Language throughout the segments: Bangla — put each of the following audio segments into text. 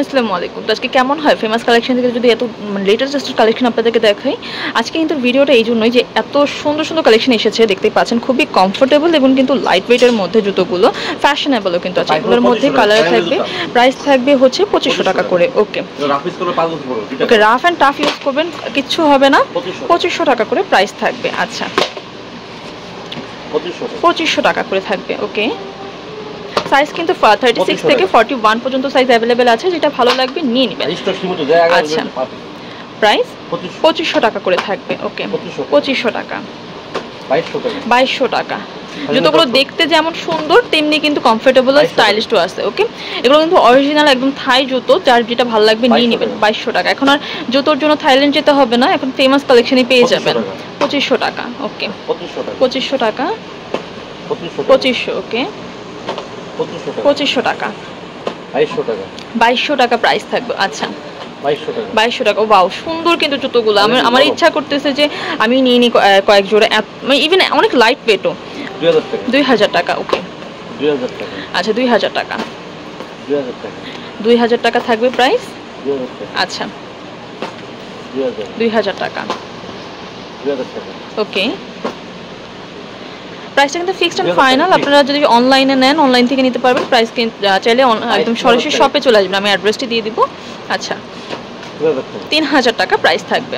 আসসালামু আলাইকুম। তো আজকে কেমন হয় ফেমাস কালেকশন থেকে যদি এত লেটেস্ট কালেকশন আপনাদেরকে দেখাই। আজকে কিন্তু ভিডিওটা এই জন্যই যে এত সুন্দর সুন্দর কালেকশন এসেছে, দেখতেই পাচ্ছেন খুবই কমফোর্টেবল এবং কিন্তু লাইট ওয়েটের মধ্যে জুতোগুলো ফ্যাশনেবলও কিন্তু আছে। এগুলোর মধ্যে কালার থাকবে, প্রাইস থাকবে হচ্ছে 2500 টাকা করে। ওকে ওকে, রাফ অ্যান্ড টাফ ইউজ করবেন, কিচ্ছু হবে না। 2500 টাকা করে প্রাইস থাকবে। আচ্ছা 2500 টাকা করে থাকবে। ওকে, সাইজ কিন্তু 36 থেকে 41 পর্যন্ত সাইজ अवेलेबल আছে, যেটা ভালো লাগবে নিয়ে নেবেন। আচ্ছা প্রাইস 2500 টাকা করে থাকবে। ওকে 2500 টাকা, 2200 টাকা। জুতোগুলো দেখতে যেমন সুন্দর তেমনি কিন্তু কমফোর্টেবল আর স্টাইলিশও আছে। ওকে, এগুলো কিন্তু অরিজিনাল একদম থাই জুতো, যার যেটা ভালো লাগবে নিয়ে নেবেন। 2200 টাকা। এখন আর জুতোর জন্য থাইল্যান্ড যেতে হবে না, এখন ফেমাস কালেকশনই পেয়ে যাবেন। 2500 টাকা। ওকে 2500 টাকা, 2500। ওকে 2500 টাকা, 2200 টাকা প্রাইস থাকবে। আচ্ছা 2200 টাকা। ওয়াও, সুন্দর কিন্তু জুতোগুলো। আমার ইচ্ছা করতেছে যে আমি নিয়ে নিই কয়েক জোড়া, ইভেন অনেক লাইট ওয়েটও। 2000 টাকা। ওকে 2000 টাকা। আচ্ছা 2000 টাকা, 2000 টাকা থাকবে প্রাইস। আচ্ছা 2000 টাকা। ওকে, প্রাইসটা কিন্তু ফিক্সড এন্ড ফাইনাল। আপনারা যদি অনলাইনে নেন, অনলাইন থেকে নিতে পারবেন। প্রাইস চাইলে একদম সরাসরি শপে চলে আসবেন, আমি অ্যাড্রেসটি দিয়ে দিব। আচ্ছা 3000 টাকা প্রাইস থাকবে।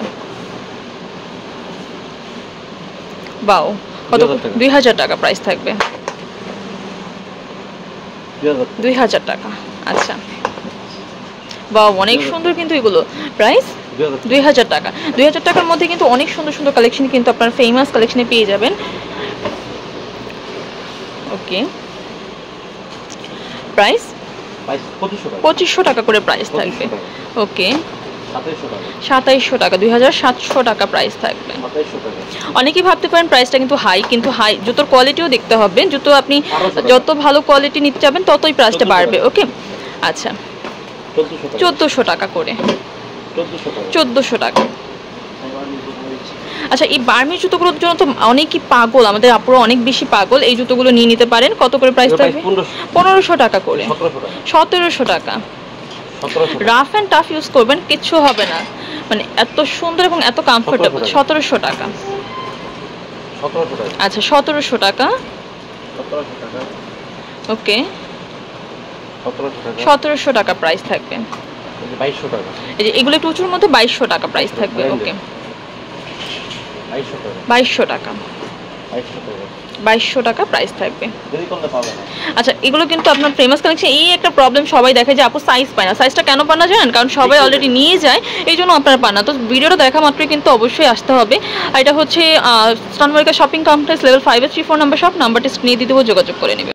বাও, কত? 2000 টাকা প্রাইস থাকবে। 2000 টাকা। আচ্ছা বাও, অনেক সুন্দর কিন্তু এগুলো। প্রাইস 2000 টাকা। 2000 টাকার মধ্যে কিন্তু অনেক সুন্দর সুন্দর কালেকশন কিন্তু আপনারা ফেমাস কালেকশনে পেয়ে যাবেন। ওকে, প্রাইস 2500 টাকা করে প্রাইস থাকবে। ওকে 2700 টাকা, 2700 টাকা প্রাইস থাকবে। অনেকেই ভাবতে পারেন প্রাইসটা কিন্তু হাই, জুতোর কোয়ালিটিও দেখতে হবে। জুতো আপনি যত ভালো কোয়ালিটি নিতে যাবেন ততই প্রাইসটা বাড়বে। ওকে আচ্ছা 1400 টাকা করে, 1400 টাকা। আচ্ছা, এই বার্মি জুতোগুলোর জন্য তো অনেকই পাগল, আমাদের আপুরা অনেক বেশি পাগল। এই জুতোগুলো নিয়ে নিতে পারেন। কত করে প্রাইস থাকবে? 1500 টাকা করে, 1700 টাকা। রাফ অ্যান্ড টাফ ইউজ করবেন, কিচ্ছু হবে না, মানে এত সুন্দর এবং এত কমফোর্টেবল। 1700 টাকা। আচ্ছা 1700 টাকা। ওকে 1700 টাকা প্রাইস থাকবে। এই যে এগুলো একটু উঁচুর মধ্যে 2200 টাকা প্রাইস থাকবে। ওকে 2200 টাকা, 2200 টাকা প্রাইস থাকবে। আচ্ছা, এগুলো কিন্তু আপনার ফেমাস কালেকশন। এই একটা প্রবলেম সবাই দেখে যে আপু সাইজ পায় না। সাইজটা কেন পান না জানেন? কারণ সবাই অলরেডি নিয়ে যায়, এই জন্য আপনারা পান না। তো ভিডিওটা দেখা মাত্রই কিন্তু অবশ্যই আসতে হবে। আর এটা হচ্ছে স্টানমার্কা শপিং কমপ্লেক্স, লেভেল 5 এর 34 নম্বর শপ। নাম্বারটি স্ক্রিনে দিয়ে দেবো, যোগাযোগ করে নেবেন।